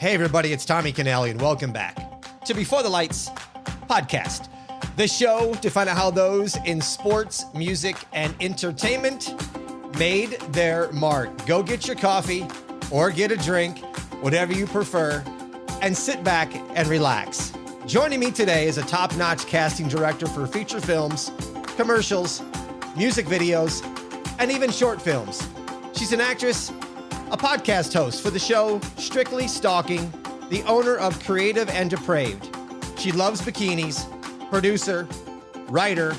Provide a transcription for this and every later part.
Hey everybody, it's Tommy Canale and welcome back to Before the Lights podcast. The show to find out how those in sports, music, and entertainment made their mark. Go get your coffee or get a drink, whatever you prefer, and sit back and relax. Joining me today is a top-notch casting director for feature films, commercials, music videos, and even short films. She's an actress, a podcast host for the show Strictly Stalking, the owner of Creative and Depraved. She loves bikinis, producer, writer,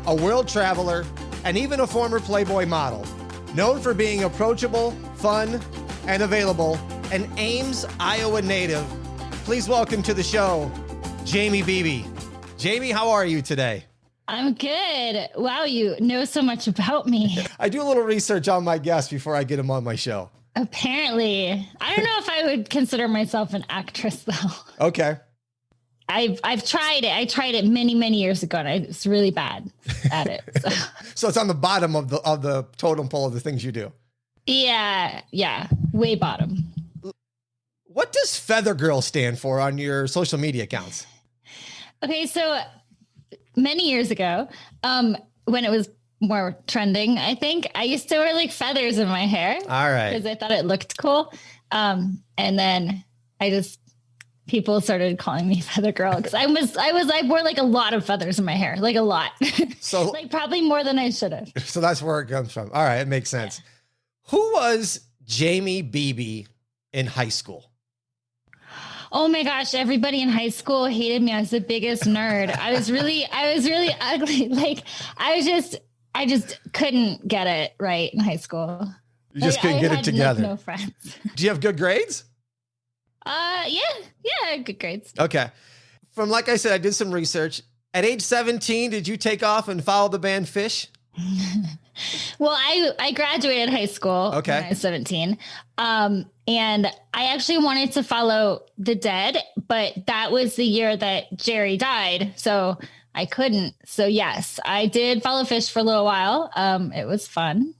a world traveler, and even a former Playboy model. Known for being approachable, fun, and available, an Ames, Iowa native. Please welcome to the show, Jaimie Beebe. Jaimie, how are you today? I'm good. Wow, you know so much about me. I do a little research on my guests before I get them on my show. Apparently. I don't know if I would consider myself an actress, though. Okay. I've tried it. I tried it many years ago, and I was really bad at it. So it's on the bottom of the totem pole of the things you do. Yeah, way bottom. What does Feather Girl stand for on your social media accounts? Okay, so many years ago, when it was more trending, I think I used to wear like feathers in my hair. All right. Because I thought it looked cool. And then people started calling me Feather Girl because I wore like a lot of feathers in my hair, like a lot. So like probably more than I should have. So that's where it comes from. All right. It makes sense. Yeah. Who was Jaimie Beebe in high school? Oh my gosh, everybody in high school hated me. I was the biggest nerd. I was really ugly. Like I just couldn't get it right in high school. You just couldn't get it together. No friends. Do you have good grades? Yeah, good grades. Okay. From, like I said, I did some research. At age 17, did you take off and follow the band Fish? Well, I graduated high school when I was 17. And I actually wanted to follow the Dead, but that was the year that Jerry died. So I couldn't. So yes, I did follow Fish for a little while. It was fun.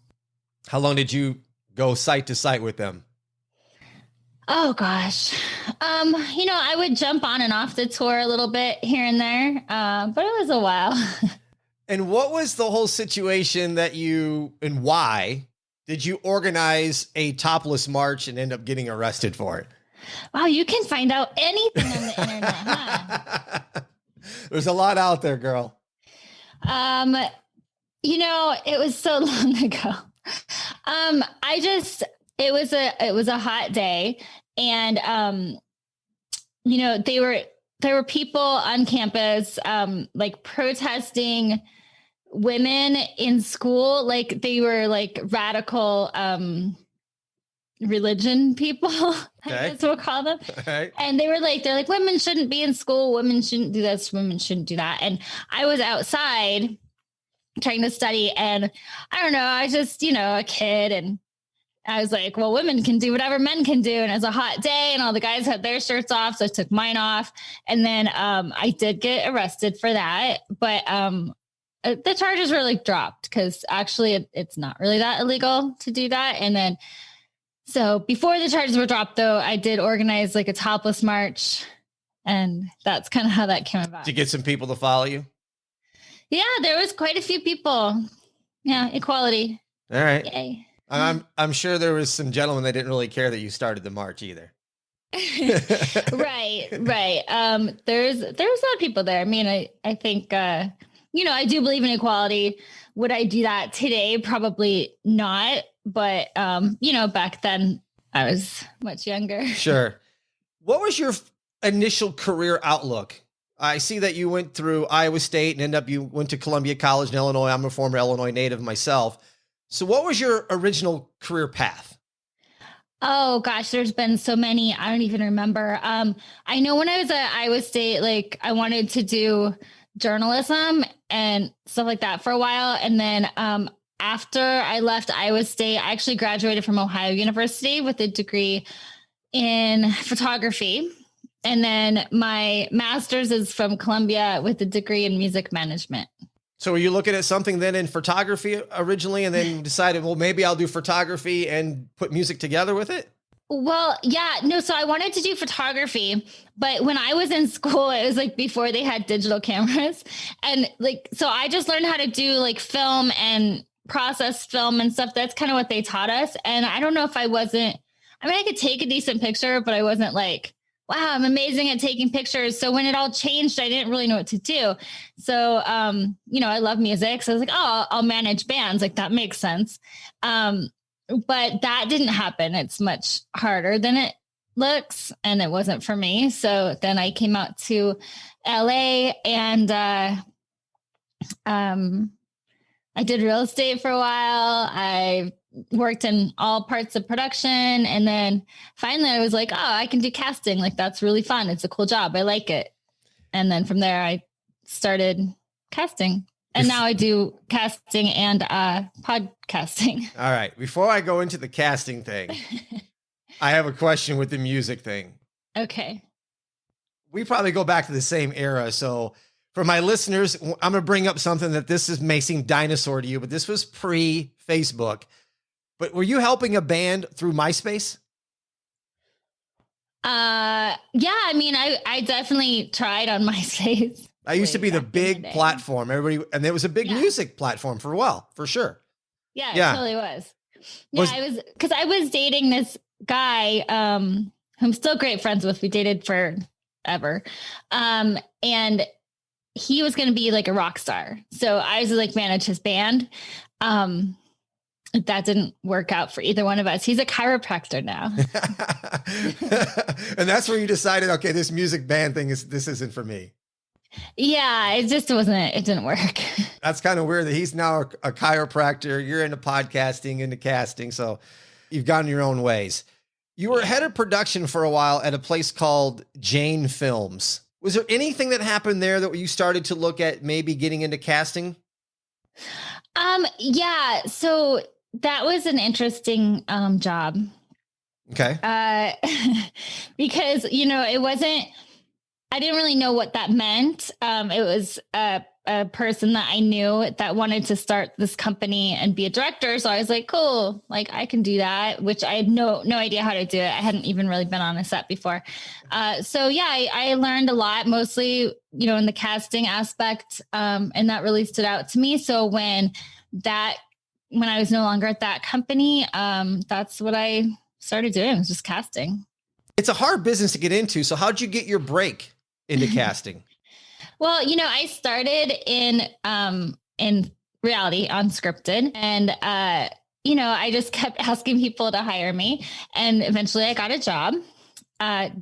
How long did you go site to site with them? Oh gosh. I would jump on and off the tour a little bit here and there. But it was a while. And what was the whole situation and why did you organize a topless march and end up getting arrested for it? Wow, you can find out anything on the internet, huh? There's a lot out there, girl. It was so long ago. It was a hot day, and there were people on campus like protesting women in school, like they were like radical religion people, I guess we'll call them. Right. And they're like, women shouldn't be in school, women shouldn't do this, women shouldn't do that. And I was outside trying to study, and I don't know, I was just, a kid, and I was like, well, women can do whatever men can do. And it was a hot day and all the guys had their shirts off. So I took mine off. And then I did get arrested for that. But the charges were like dropped because actually it's not really that illegal to do that. And then so before the charges were dropped, though, I did organize like a topless march. And that's kind of how that came about. Did you get some people to follow you? Yeah, there was quite a few people. Yeah, equality. All right. Yay. I'm sure there was some gentlemen that didn't really care that you started the march either. Right. There's a lot of people there. I mean, I think, I do believe in equality. Would I do that today? Probably not. But, back then I was much younger. Sure. What was your initial career outlook? I see that you went through Iowa State and you went to Columbia College in Illinois. I'm a former Illinois native myself. So what was your original career path? Oh gosh, there's been so many. I don't even remember. I know when I was at Iowa State, like I wanted to do journalism and stuff like that for a while. And then after I left Iowa State, I actually graduated from Ohio University with a degree in photography. And then my master's is from Columbia with a degree in music management. So were you looking at something then in photography originally and then decided, well, maybe I'll do photography and put music together with it? Well, yeah, no. So I wanted to do photography, but when I was in school, it was like before they had digital cameras. And like, so I just learned how to do like film and process film and stuff. That's kind of what they taught us. And I don't know if I could take a decent picture, but I wasn't like, wow, I'm amazing at taking pictures. So when it all changed, I didn't really know what to do. So, I love music. So I was like, oh, I'll manage bands. Like that makes sense. But that didn't happen. It's much harder than it looks, and it wasn't for me. So then I came out to LA and I did real estate for a while. I worked in all parts of production. And then finally I was like, oh, I can do casting. Like that's really fun. It's a cool job. I like it. And then from there I started casting. And now I do casting and podcasting. All right. Before I go into the casting thing, I have a question with the music thing. Okay. We probably go back to the same era. So for my listeners, I'm going to bring up something that may seem dinosaur to you, but this was pre-Facebook. But were you helping a band through MySpace? Yeah. I mean, I definitely tried on MySpace. I used to be the big platform. And there was a big music platform for a while, for sure. Yeah, it totally was. Yeah, because I was dating this guy, who I'm still great friends with. We dated forever. And he was going to be like a rock star. So I was like manage his band. That didn't work out for either one of us. He's a chiropractor now. And that's where you decided, okay, this music band thing this isn't for me. Yeah, it didn't work. That's kind of weird that he's now a chiropractor. You're into podcasting, into casting. So you've gone your own ways. You were head of production for a while at a place called Jane Films. Was there anything that happened there that you started to look at maybe getting into casting? Yeah. So that was an interesting job. Okay. Because, I didn't really know what that meant. It was a person that I knew that wanted to start this company and be a director. So I was like, cool, like I can do that, which I had no idea how to do it. I hadn't even really been on a set before. So yeah, I learned a lot, mostly, in the casting aspect. And that really stood out to me. So when I was no longer at that company, that's what I started doing, was just casting. It's a hard business to get into. So how'd you get your break into casting? Well, I started in reality, unscripted, and I just kept asking people to hire me, and eventually I got a job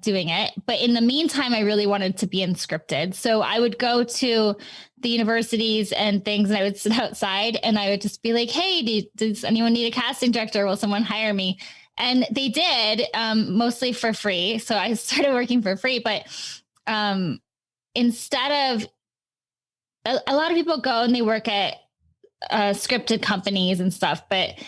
doing it. But in the meantime, I really wanted to be in scripted, so I would go to the universities and things, and I would sit outside, and I would just be like, "Hey, does anyone need a casting director? Will someone hire me?" And they did, mostly for free. So I started working for free, but instead of a lot of people go and they work at scripted companies and stuff, but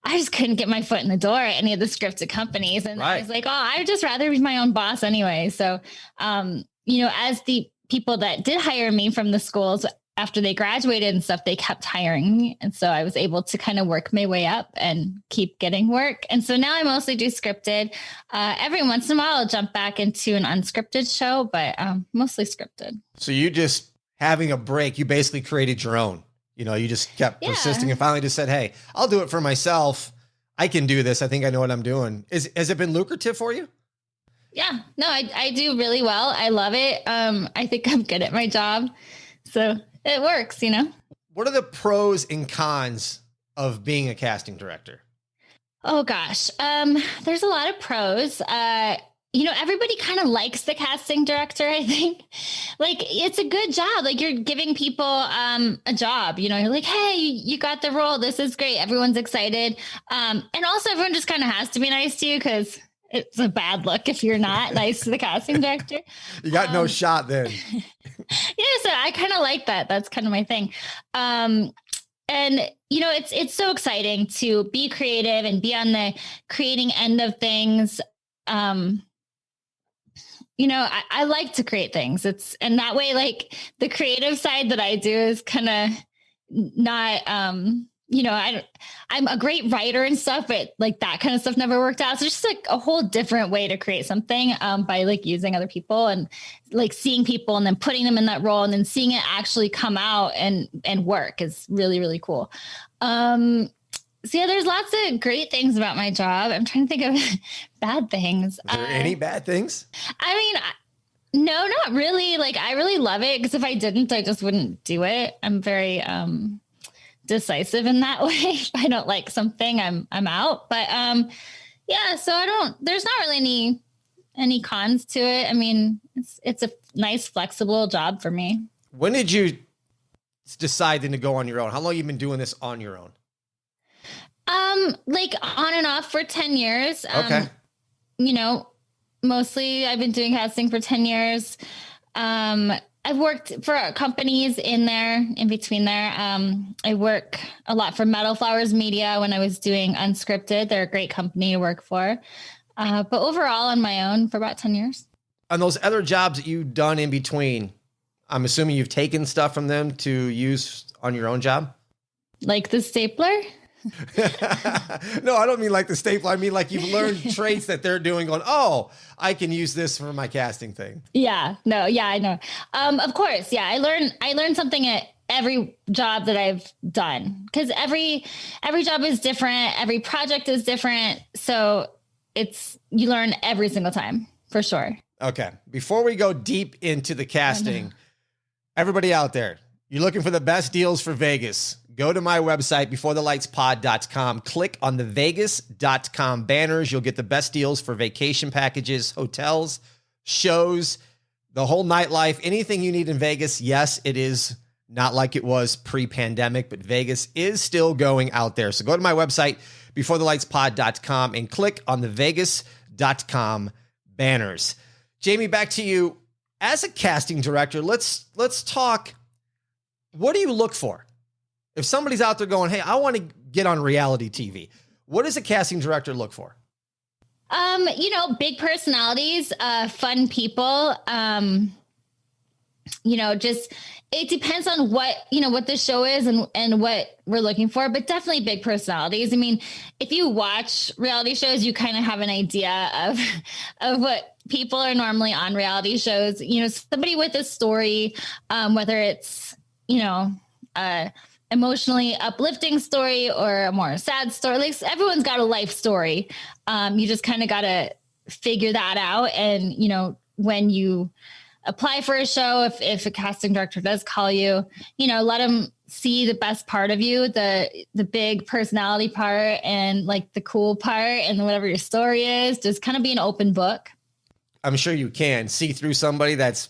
I just couldn't get my foot in the door at any of the scripted companies. And I was like, oh, I'd just rather be my own boss anyway. So, as the people that did hire me from the schools, after they graduated and stuff, they kept hiring me. And so I was able to kind of work my way up and keep getting work. And so now I mostly do scripted. Every once in a while, I'll jump back into an unscripted show, but mostly scripted. So you just having a break, you basically created your own. You just kept persisting and finally just said, hey, I'll do it for myself. I can do this. I think I know what I'm doing. Has it been lucrative for you? Yeah, no, I do really well. I love it. I think I'm good at my job. So it works, What are the pros and cons of being a casting director? Oh gosh. There's a lot of pros. Everybody kind of likes the casting director, I think. Like, it's a good job. Like, you're giving people a job, you're like, hey, you got the role. This is great. Everyone's excited. And also everyone just kind of has to be nice to you, because it's a bad look if you're not nice to the casting director. You got no shot then. Yeah, so I kind of like that. That's kind of my thing. And it's so exciting to be creative and be on the creating end of things. I like to create things. And that way, like, the creative side that I do is kind of not I'm a great writer and stuff, but like that kind of stuff never worked out. So it's just like a whole different way to create something by like using other people and like seeing people and then putting them in that role and then seeing it actually come out and work is really, really cool. So yeah, there's lots of great things about my job. I'm trying to think of bad things. Are there any bad things? I mean, no, not really. Like I really love it because if I didn't, I just wouldn't do it. I'm very, decisive in that way. If I don't like something, I'm out. But yeah, so there's not really any cons to it. I mean, it's a nice flexible job for me. When did you decide to go on your own? How long have you been doing this on your own? Like on and off for 10 years. Okay. Mostly I've been doing casting for 10 years. I've worked for companies in between there. I work a lot for Metal Flowers Media when I was doing unscripted. They're a great company to work for. But overall on my own for about 10 years. And those other jobs that you've done in between, I'm assuming you've taken stuff from them to use on your own job? Like the stapler? No, I don't mean like the stapler. I mean, like you've learned traits that they're doing going, oh, I can use this for my casting thing. Yeah, no. Yeah, I know. Of course. Yeah. I learned something at every job that I've done because every job is different. Every project is different. So you learn every single time for sure. Okay. Before we go deep into the casting, everybody out there, you're looking for the best deals for Vegas. Go to my website, beforethelightspod.com. Click on the vegas.com banners. You'll get the best deals for vacation packages, hotels, shows, the whole nightlife, anything you need in Vegas. Yes, it is not like it was pre-pandemic, but Vegas is still going out there. So go to my website, beforethelightspod.com, and click on the vegas.com banners. Jaimie, back to you. As a casting director, let's talk. What do you look for? If somebody's out there going, hey, I want to get on reality TV, what does a casting director look for? Big personalities, fun people. Just it depends on what the show is and what we're looking for, but definitely big personalities. I mean, if you watch reality shows, you kind of have an idea of what people are normally on reality shows. Somebody with a story, whether it's, emotionally uplifting story or a more sad story. Like everyone's got a life story. You just kind of got to figure that out. And, when you apply for a show, if a casting director does call you, let them see the best part of you, the big personality part and like the cool part and whatever your story is, just kind of be an open book. I'm sure you can see through somebody that's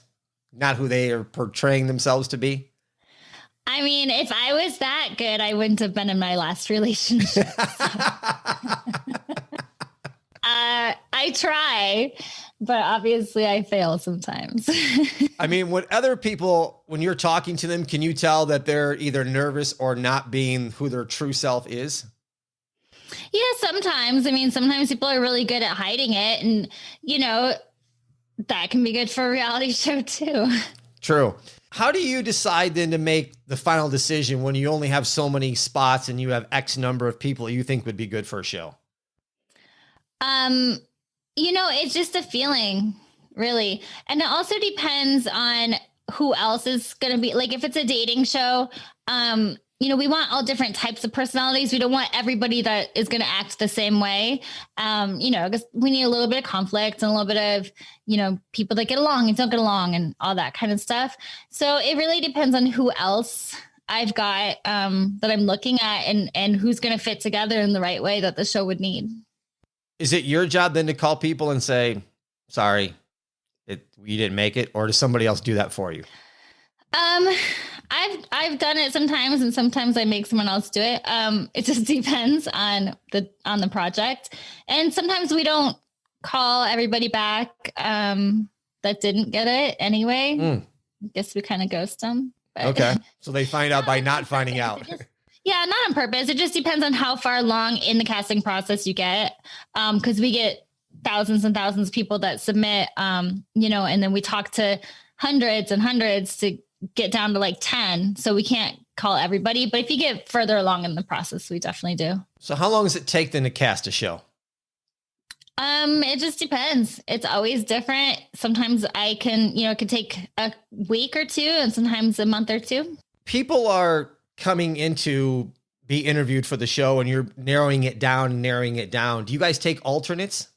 not who they are portraying themselves to be. I mean, if I was that good, I wouldn't have been in my last relationship. I try, but obviously I fail sometimes. I mean, when you're talking to them, can you tell that they're either nervous or not being who their true self is? Yeah, sometimes. I mean, sometimes people are really good at hiding it and, that can be good for a reality show too. True. How do you decide then to make the final decision when you only have so many spots and you have X number of people you think would be good for a show? It's just a feeling, really. And it also depends on who else is going to be. Like if it's a dating show, we want all different types of personalities. We don't want everybody that is going to act the same way. Because we need a little bit of conflict and a little bit of, people that get along and don't get along and all that kind of stuff. So it really depends on who else I've got that I'm looking at and who's going to fit together in the right way that the show would need. Is it your job then to call people and say, sorry, you didn't make it? Or does somebody else do that for you? I've done it sometimes and sometimes I make someone else do it. It just depends on the project. And sometimes we don't call everybody back, that didn't get it anyway. I guess we kind of ghost them. But. Okay. So they find out by not finding out. Yeah, not on purpose. It just depends on how far along in the casting process you get. Cause we get thousands and thousands of people that submit, and then we talk to hundreds and hundreds to get down to like 10. So we can't call everybody, but if you get further along in the process, we definitely do. So how long does it take then to cast a show? It just depends. It's always different. Sometimes it could take a week or two, and sometimes a month or two. People are coming in to be interviewed for the show, and you're narrowing it down. Do you guys take alternates?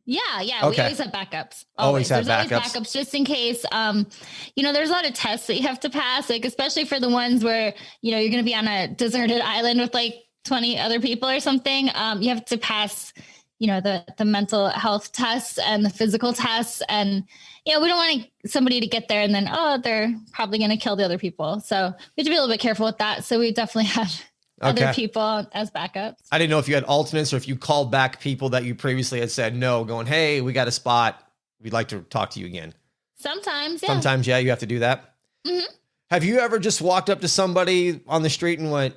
Yeah. Okay. We always have backups. Always There's always backups just in case. There's a lot of tests that you have to pass, like especially for the ones where, you're going to be on a deserted island with like 20 other people or something. You have to pass, the mental health tests and the physical tests. And, we don't want somebody to get there and then, they're probably going to kill the other people. So we have to be a little bit careful with that. So we definitely have other people as backups. I didn't know if you had alternates or if you called back people that you previously had said no, going, hey, we got a spot. We'd like to talk to you again. Sometimes, yeah. Sometimes, yeah, you have to do that. Mm-hmm. Have you ever just walked up to somebody on the street and went,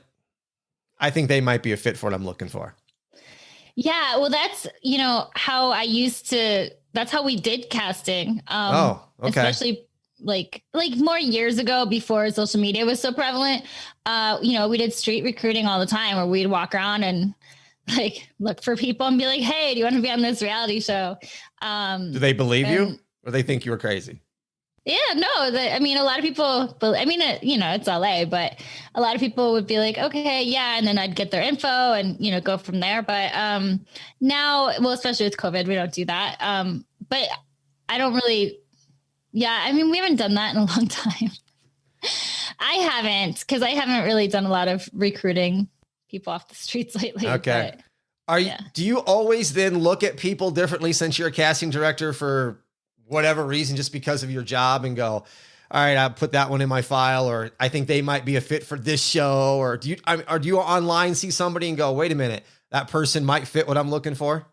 I think they might be a fit for what I'm looking for? Yeah, well, that's, that's how we did casting. Okay. Especially like more years ago before social media was so prevalent. We did street recruiting all the time where we'd walk around and like look for people and be like, hey, do you want to be on this reality show? Do they believe you or they think you were crazy? Yeah, no, a lot of people, it's LA, but a lot of people would be like, okay, yeah. And then I'd get their info and, go from there. But now, well, especially with COVID, we don't do that. But I don't really, we haven't done that in a long time. I haven't, because I haven't really done a lot of recruiting people off the streets lately. Okay. Do you always then look at people differently since you're a casting director for whatever reason, just because of your job, and go, all right, I'll put that one in my file, or I think they might be a fit for this show? Or do you online see somebody and go, wait a minute, that person might fit what I'm looking for?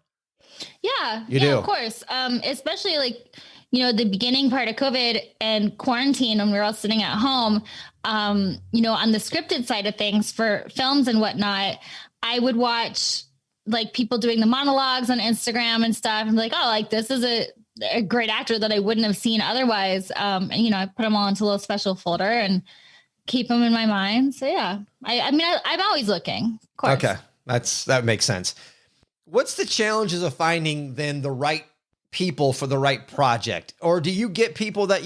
Yeah, you do. Of course. Especially like, the beginning part of COVID and quarantine when we were all sitting at home, on the scripted side of things for films and whatnot, I would watch like people doing the monologues on Instagram and stuff and be like, oh, like this is a great actor that I wouldn't have seen otherwise. I put them all into a little special folder and keep them in my mind. So yeah, I'm always looking, of course. Okay. That makes sense. What's the challenges of finding then the right people for the right project? Or do you get people that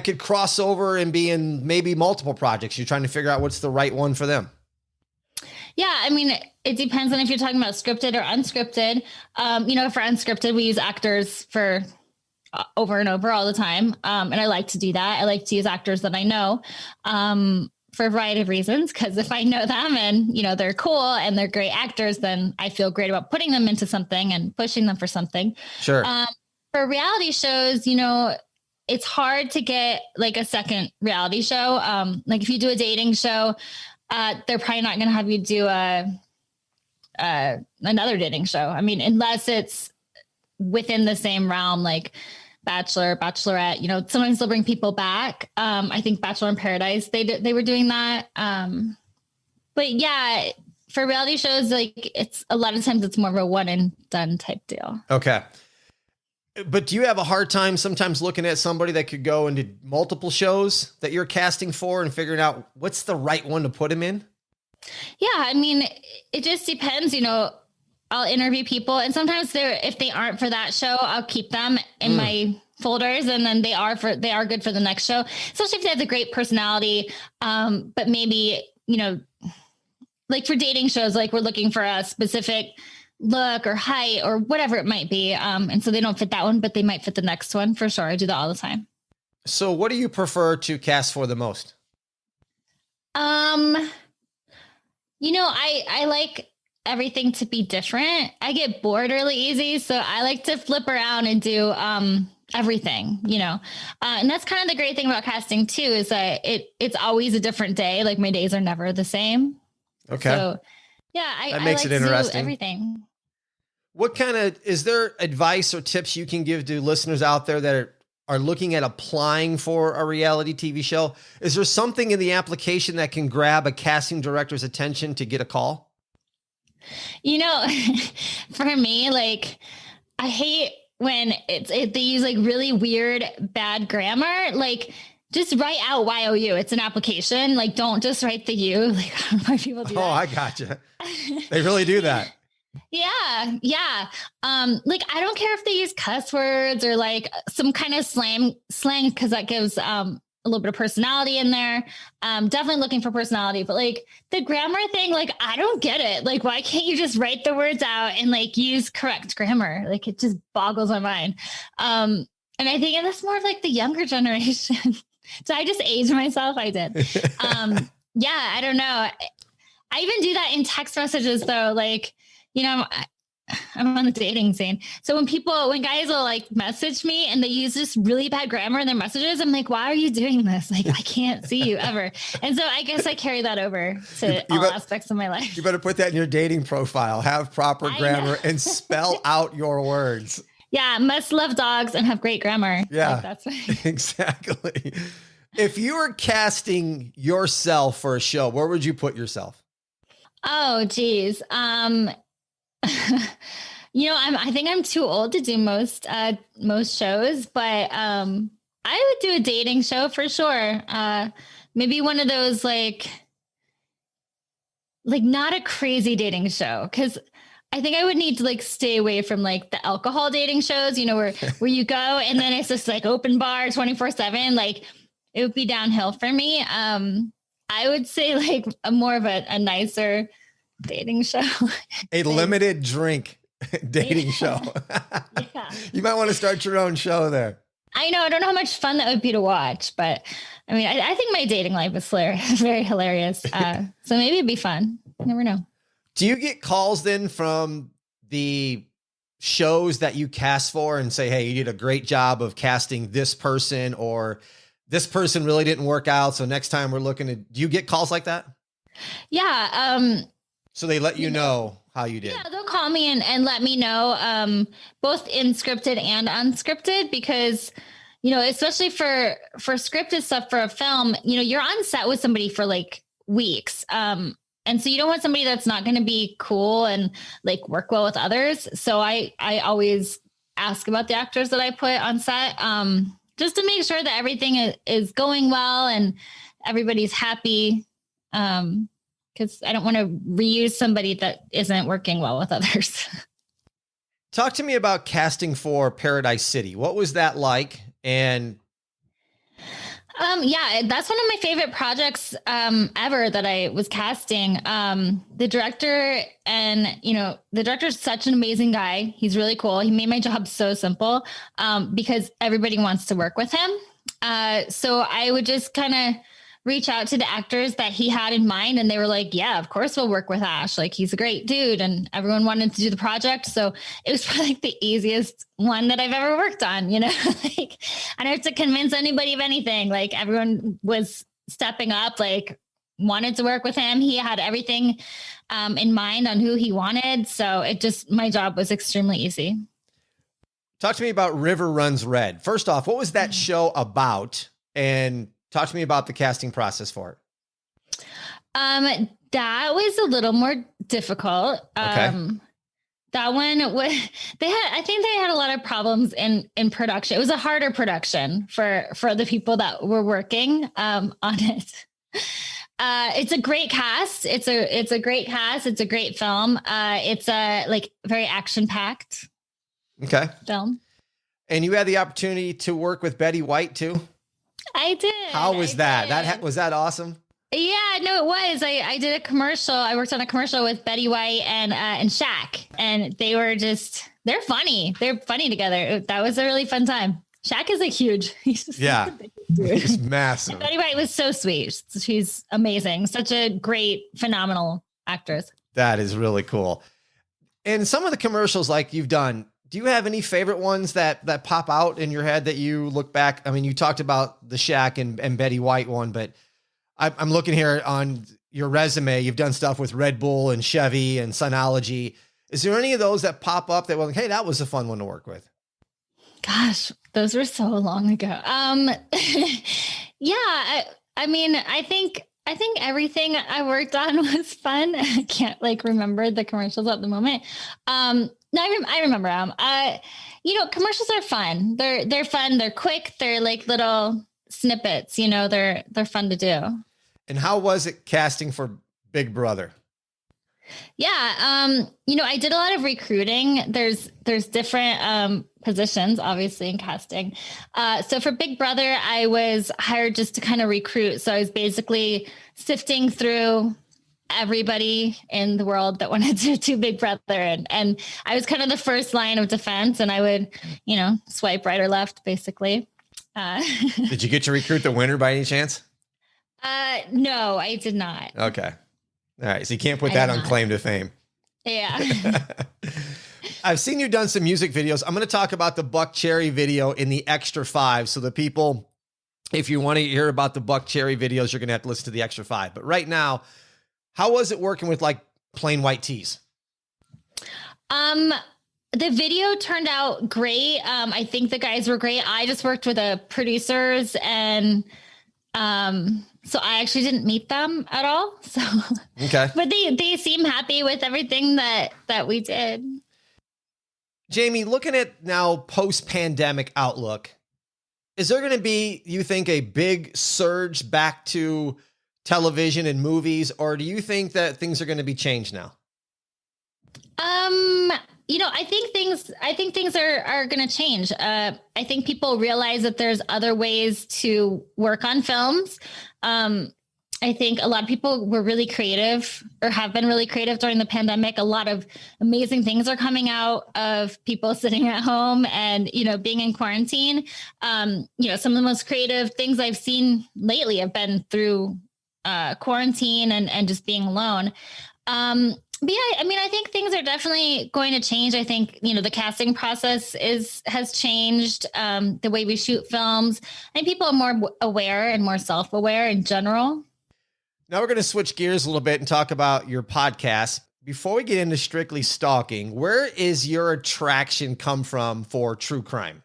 could cross over and be in maybe multiple projects? You're trying to figure out what's the right one for them. Yeah, it depends on if you're talking about scripted or unscripted. For unscripted, we use actors for over and over all the time. And I like to do that. I like to use actors that I know for a variety of reasons, because if I know them and, they're cool and they're great actors, then I feel great about putting them into something and pushing them for something. Sure. For reality shows, it's hard to get like a second reality show. Like if you do a dating show, they're probably not going to have you do another dating show. Unless it's within the same realm, like Bachelor, Bachelorette, sometimes they'll bring people back. I think Bachelor in Paradise, they were doing that. But yeah, for reality shows, like it's a lot of times it's more of a one and done type deal. Okay. But do you have a hard time sometimes looking at somebody that could go into multiple shows that you're casting for and figuring out what's the right one to put them in? Yeah. It just depends, I'll interview people and sometimes if they aren't for that show, I'll keep them in my folders and then they are good for the next show, especially if they have a great personality. But maybe, like for dating shows, like we're looking for a specific look or height or whatever it might be. And so they don't fit that one, but they might fit the next one for sure. I do that all the time. So what do you prefer to cast for the most? I like everything to be different. I get bored really easy. So I like to flip around and do, everything, and that's kind of the great thing about casting too, is that it's always a different day. Like my days are never the same. Okay. So yeah, that makes it interesting. Everything. What is there advice or tips you can give to listeners out there that are looking at applying for a reality TV show? Is there something in the application that can grab a casting director's attention to get a call? For me, like I hate when they use like really weird, bad grammar. Like just write out YOU. It's an application. Like, don't just write the U. Like, I don't know why people do that. Oh, I gotcha. They really do that. Yeah. Yeah. Like, I don't care if they use cuss words or like some kind of slang, because that gives a little bit of personality in there. Definitely looking for personality, but like the grammar thing, like, I don't get it. Like, why can't you just write the words out and like use correct grammar? Like, it just boggles my mind. And I think that's more of like the younger generation. Did I just age myself? I did. Yeah, I don't know. I even do that in text messages though. Like, you know, I'm on the dating scene. So when guys will like message me and they use this really bad grammar in their messages, I'm like, why are you doing this? Like, I can't see you ever. And so I guess I carry that over to all aspects of my life. You better put that in your dating profile, have proper grammar and spell out your words. Yeah, must love dogs and have great grammar. Yeah, like, that's right. Exactly. If you were casting yourself for a show, where would you put yourself? Oh, geez. You know, I think I'm too old to do most shows, but I would do a dating show for sure. Maybe one of those like not a crazy dating show, because I think I would need to like stay away from like the alcohol dating shows, you know, where you go and then it's just like open bar 24/7. Like, it would be downhill for me. I would say like more of a nicer dating show. A limited drink dating show. Yeah. You might want to start your own show there. I know. I don't know how much fun that would be to watch, but I mean, I think my dating life is very hilarious. So maybe it'd be fun. You never know. Do you get calls then from the shows that you cast for and say, hey, you did a great job of casting this person, or this person really didn't work out, so next time we're looking at, do you get calls like that? Yeah. So they let you know how you did. Yeah, they'll call me and let me know, both in scripted and unscripted, because, you know, especially for scripted stuff for a film, you know, you're on set with somebody for like weeks. And so you don't want somebody that's not going to be cool and like work well with others. So I always ask about the actors that I put on set, just to make sure that everything is going well and everybody's happy. Because I don't want to reuse somebody that isn't working well with others. Talk to me about casting for Paradise City. What was that like? And yeah, that's one of my favorite projects ever that I was casting. The director the director's such an amazing guy. He's really cool. He made my job so simple because everybody wants to work with him. So I would just kind of reach out to the actors that he had in mind, and they were like, yeah, of course we'll work with Ash. Like, he's a great dude, and everyone wanted to do the project. So it was probably like the easiest one that I've ever worked on, you know. Like, I don't have to convince anybody of anything. Like, everyone was stepping up, like, wanted to work with him. He had everything in mind on who he wanted. So my job was extremely easy. Talk to me about River Runs Red. First off, what was that show about? And talk to me about the casting process for it. That was a little more difficult. Okay. That one was, I think they had a lot of problems in production. It was a harder production for the people that were working on it. It's a great cast. It's a great cast. It's a great film. It's a like very action packed. Okay. Film. And you had the opportunity to work with Betty White too? I did. How was that? Was that awesome? Yeah, no, it was. I did a commercial. I worked on a commercial with Betty White and Shaq, and they're funny. They're funny together. That was a really fun time. Shaq is like huge. He's he's massive. And Betty White was so sweet. She's amazing. Such a great, phenomenal actress. That is really cool. And some of the commercials like you've done, do you have any favorite ones that pop out in your head that you look back? I mean, you talked about the Shaq and Betty White one, but I'm looking here on your resume. You've done stuff with Red Bull and Chevy and Sunology. Is there any of those that pop up that were like, hey, that was a fun one to work with? Gosh, those were so long ago. Yeah, I mean, I think everything I worked on was fun. I can't like remember the commercials at the moment. No, I remember them. Commercials are fun. They're fun. They're quick. They're like little snippets, you know, they're fun to do. And how was it casting for Big Brother? Yeah. You know, I did a lot of recruiting. There's different positions, obviously, in casting. So for Big Brother, I was hired just to kind of recruit. So I was basically sifting through everybody in the world that wanted to do Big Brother. And I was kind of the first line of defense, and I would, you know, swipe right or left, basically. Did you get to recruit the winner by any chance? No, I did not. Okay. All right. So you can't put that on claim to fame. Yeah. I've seen you done some music videos. I'm going to talk about the Buckcherry video in the Extra 5. So the people, if you want to hear about the Buckcherry videos, you're going to have to listen to the Extra 5. But right now, how was it working with like plain white tees? The video turned out great. I think the guys were great. I just worked with the producers, and so I actually didn't meet them at all. So, okay. But they seem happy with everything that we did. Jaimie, looking at now post-pandemic outlook, is there going to be, you think, a big surge back to television and movies, or do you think that things are going to be changed now? You know, I think things are going to change. I think people realize that there's other ways to work on films. I think a lot of people were really creative, or have been really creative during the pandemic. A lot of amazing things are coming out of people sitting at home and, you know, being in quarantine. You know, some of the most creative things I've seen lately have been through quarantine and just being alone. But yeah, I mean, I think things are definitely going to change. I think, you know, the casting process has changed, the way we shoot films. I think people are more aware and more self-aware in general. Now we're going to switch gears a little bit and talk about your podcast. Before we get into strictly stalking, where is your attraction come from for true crime?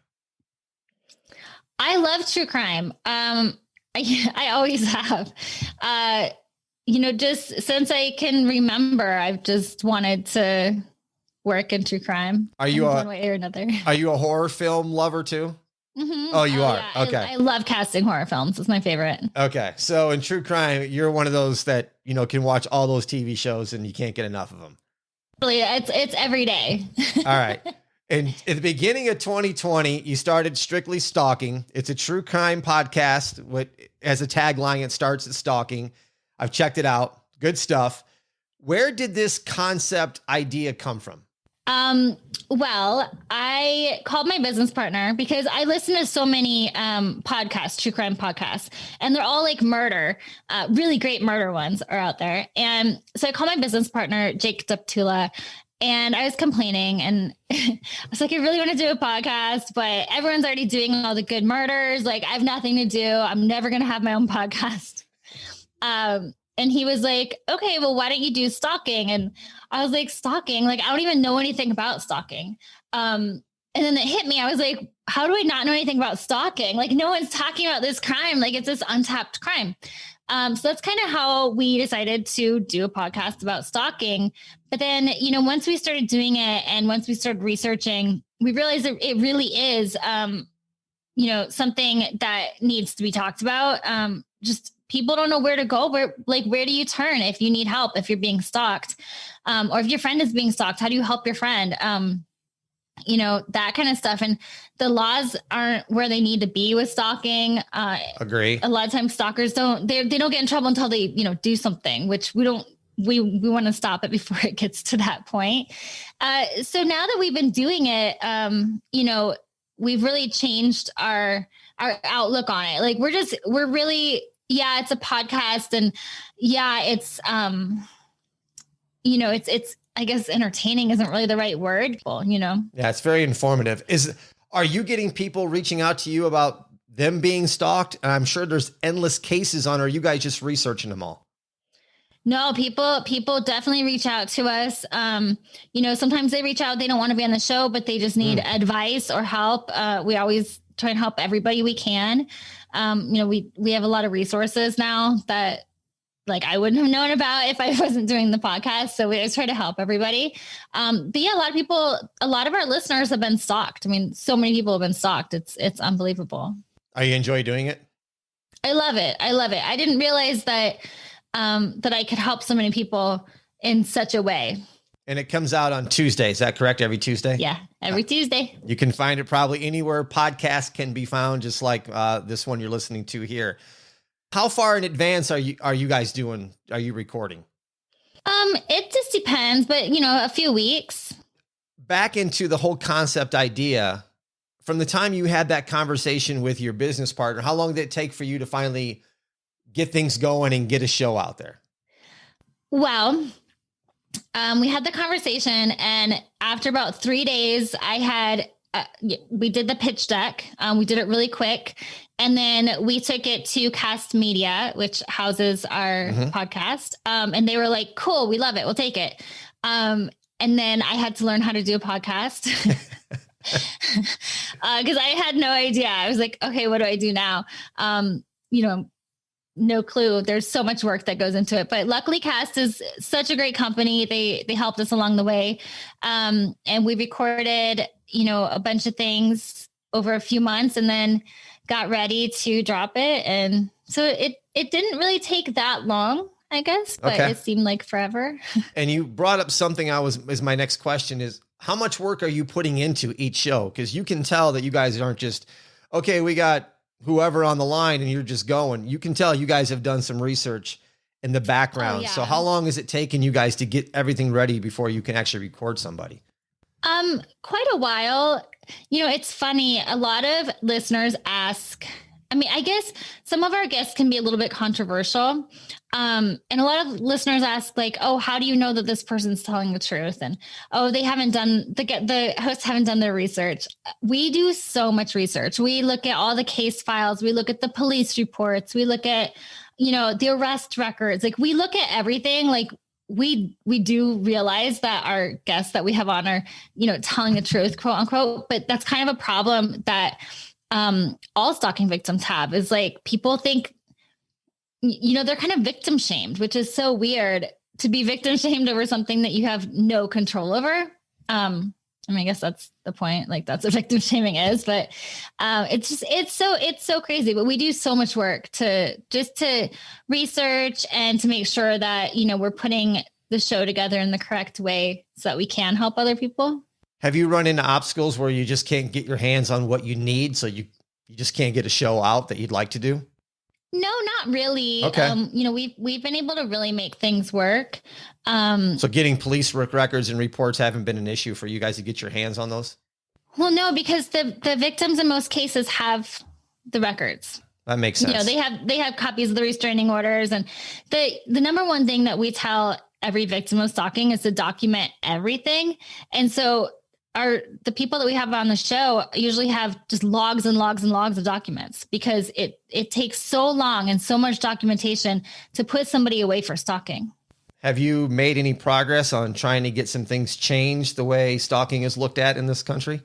I love true crime. I always have. You know, just since I can remember, I've just wanted to work in true crime. Are you one way or another? Are you a horror film lover too? Mm-hmm. Oh, you are. Yeah. Okay. I love casting horror films. It's my favorite. Okay. So in true crime, you're one of those that, you know, can watch all those TV shows and you can't get enough of them. Really, it's every day. All right. And at the beginning of 2020, you started Strictly Stalking. It's a true crime podcast with, as a tagline, it starts at stalking. I've checked it out. Good stuff. Where did this concept idea come from? Well, I called my business partner because I listen to so many podcasts, true crime podcasts, and they're all like murder, really great murder ones are out there. And so I called my business partner, Jake Duptula, and I was complaining, and I was like, I really want to do a podcast, but everyone's already doing all the good murders. Like, I have nothing to do. I'm never going to have my own podcast. And he was like, okay, well, why don't you do stalking? And I was like, stalking? Like, I don't even know anything about stalking. And then it hit me. I was like, how do I not know anything about stalking? Like, no one's talking about this crime. Like, it's this untapped crime. So that's kind of how we decided to do a podcast about stalking. But then, you know, once we started doing it and once we started researching, we realized that it really is, you know, something that needs to be talked about. Just people don't know where to go. Where do you turn if you need help, if you're being stalked, or if your friend is being stalked? How do you help your friend? You know, that kind of stuff. And the laws aren't where they need to be with stalking. Agree. A lot of times stalkers they don't get in trouble until they, you know, do something, which we want to stop it before it gets to that point. So now that we've been doing it, you know, we've really changed our outlook on it. Like we're really, yeah, it's a podcast, and yeah, it's, you know, it's, I guess entertaining isn't really the right word, you know? Yeah, it's very informative. Are you getting people reaching out to you about them being stalked? And I'm sure there's endless cases on, or are you guys just researching them all? No, people definitely reach out to us. You know, sometimes they reach out, they don't want to be on the show, but they just need advice or help. We always try and help everybody we can. You know, we have a lot of resources now that, like, I wouldn't have known about if I wasn't doing the podcast. So we always try to help everybody. But yeah, a lot of our listeners have been stalked. I mean, so many people have been stalked. It's unbelievable. Are you enjoy doing it? I love it. I love it. I didn't realize that that I could help so many people in such a way. And it comes out on Tuesday. Is that correct? Every Tuesday? Yeah, every Tuesday. You can find it probably anywhere podcasts can be found, just like this one you're listening to here. How far in advance are you guys doing? Are you recording? It just depends, but a few weeks. Back into the whole concept idea, from the time you had that conversation with your business partner, how long did it take for you to finally get things going and get a show out there? Well, we had the conversation, and after about 3 days, we did the pitch deck. We did it really quick. And then we took it to Cast Media, which houses our podcast. And they were like, cool, we love it. We'll take it. And then I had to learn how to do a podcast because I had no idea. I was like, okay, what do I do now? No clue. There's so much work that goes into it, but luckily Cast is such a great company. They helped us along the way. And we recorded, a bunch of things over a few months and then got ready to drop it. And so it didn't really take that long, I guess, but It seemed like forever. And you brought up something is my next question is, how much work are you putting into each show? Because you can tell that you guys aren't just, okay, we got whoever on the line and you're just going. You can tell you guys have done some research in the background. Oh, yeah. So how long is it taking you guys to get everything ready before you can actually record somebody? Quite a while. It's funny. A lot of listeners ask, I guess some of our guests can be a little bit controversial. And a lot of listeners ask like, oh, how do you know that this person's telling the truth? And, oh, they haven't done the hosts haven't done their research. We do so much research. We look at all the case files. We look at the police reports. We look at, the arrest records. Like we look at everything. Like we do realize that our guests that we have on are, telling the truth, quote unquote, but that's kind of a problem that all stalking victims have is like people think, they're kind of victim shamed, which is so weird to be victim shamed over something that you have no control over. I guess that's the point. Like that's what victim shaming is, but it's so crazy. But we do so much work to research and to make sure that, we're putting the show together in the correct way so that we can help other people. Have you run into obstacles where you just can't get your hands on what you need, so you just can't get a show out that you'd like to do? No, not really. Okay. We've been able to really make things work. So getting police records and reports haven't been an issue for you guys to get your hands on those? Well, no, because the victims in most cases have the records. That makes sense. They have copies of the restraining orders, and the number one thing that we tell every victim of stalking is to document everything. And so the people that we have on the show usually have just logs and logs and logs of documents because it takes so long and so much documentation to put somebody away for stalking. Have you made any progress on trying to get some things changed the way stalking is looked at in this country?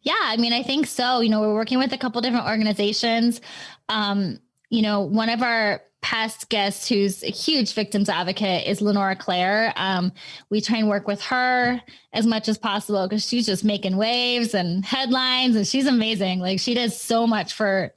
Yeah, I think so. We're working with a couple different organizations. One of our past guests who's a huge victims advocate is Lenora Claire. We try and work with her as much as possible because she's just making waves and headlines, and she's amazing. Like she does so much for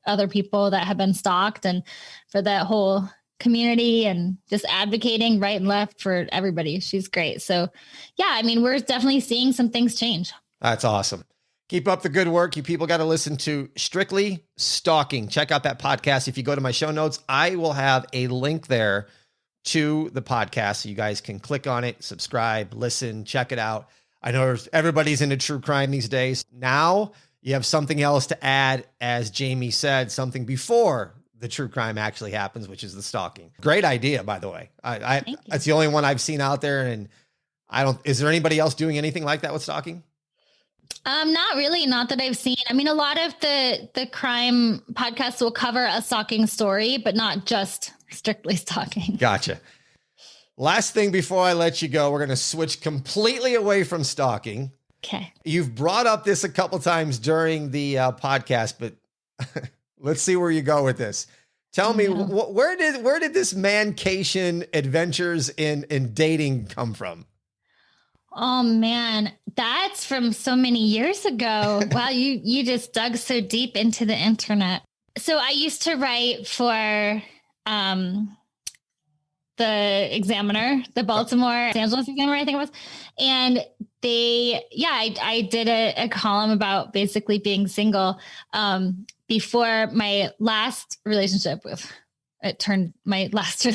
other people that have been stalked and for that whole community and just advocating right and left for everybody. She's great. So yeah, we're definitely seeing some things change. That's awesome. Keep up the good work. You people got to listen to Strictly Stalking. Check out that podcast. If you go to my show notes, I will have a link there to the podcast so you guys can click on it, subscribe, listen, check it out. I know everybody's into true crime these days. Now you have something else to add, as Jaimie said, something before the true crime actually happens, which is the stalking. Great idea, by the way. That's the only one I've seen out there. And is there anybody else doing anything like that with stalking? Not really. Not that I've seen. A lot of the crime podcasts will cover a stalking story, but not just strictly stalking. Gotcha. Last thing before I let you go, we're going to switch completely away from stalking. Okay. You've brought up this a couple times during the podcast, but let's see where you go with this. Tell me, where did this Mancation Adventures in dating come from? Oh man, that's from so many years ago. Wow, you just dug so deep into the internet. So I used to write for the Examiner, the Baltimore Los Angeles Examiner, I think it was. And I did a column about basically being single before my last relationship before my last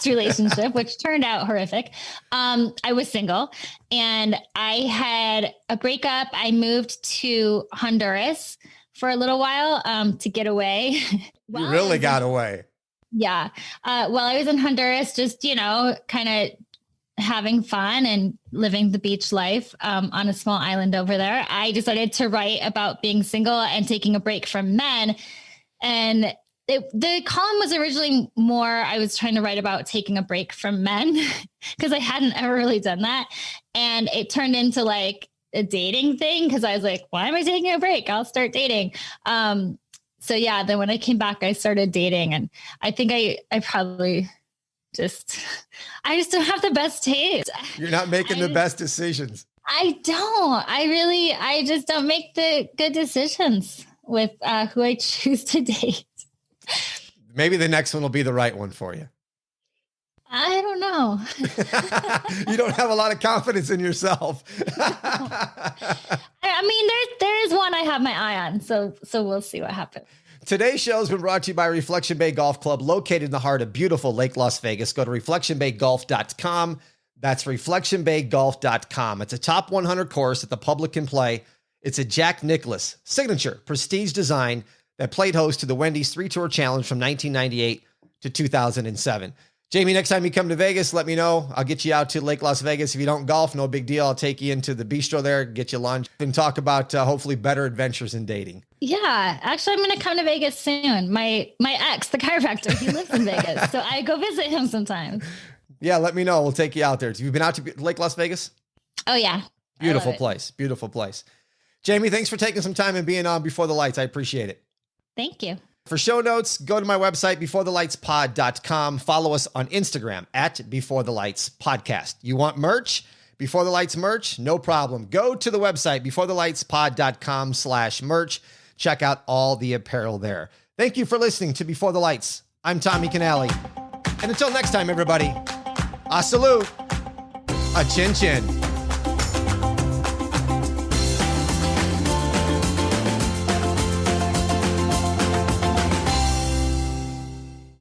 relationship, which turned out horrific. I was single and I had a breakup. I moved to Honduras for a little while to get away. You really got away. Yeah. While I was in Honduras, just, kind of having fun and living the beach life on a small island over there, I decided to write about being single and taking a break from men. And the column was originally more, I was trying to write about taking a break from men because I hadn't ever really done that. And it turned into like a dating thing because I was like, why am I taking a break? I'll start dating. So yeah, then when I came back, I started dating, and I think I probably I just don't have the best taste. You're not making the best decisions. I don't. I just don't make the good decisions with who I choose to date. Maybe the next one will be the right one for you. I don't know. You don't have a lot of confidence in yourself. I mean, there is one I have my eye on, so we'll see what happens. Today's show has been brought to you by Reflection Bay Golf Club, located in the heart of beautiful Lake Las Vegas. Go to reflectionbaygolf.com. That's reflectionbaygolf.com. It's a top 100 course that the public can play. It's a Jack Nicklaus signature prestige design that played host to the Wendy's 3-Tour Challenge from 1998 to 2007. Jaimie, next time you come to Vegas, let me know. I'll get you out to Lake Las Vegas. If you don't golf, no big deal. I'll take you into the bistro there, get you lunch, and talk about hopefully better adventures in dating. Yeah, actually, I'm going to come to Vegas soon. My ex, the chiropractor, he lives in Vegas, so I go visit him sometimes. Yeah, let me know. We'll take you out there. Have you been out to Lake Las Vegas? Oh, yeah. Beautiful place. Beautiful place. Jaimie, thanks for taking some time and being on Before the Lights. I appreciate it. Thank you. For show notes, go to my website, beforethelightspod.com. Follow us on Instagram at Before the Lights Podcast. You want merch? Before the Lights merch? No problem. Go to the website, beforethelightspod.com/merch. Check out all the apparel there. Thank you for listening to Before the Lights. I'm Tommy Canale. And until next time, everybody, a salute, a chin chin.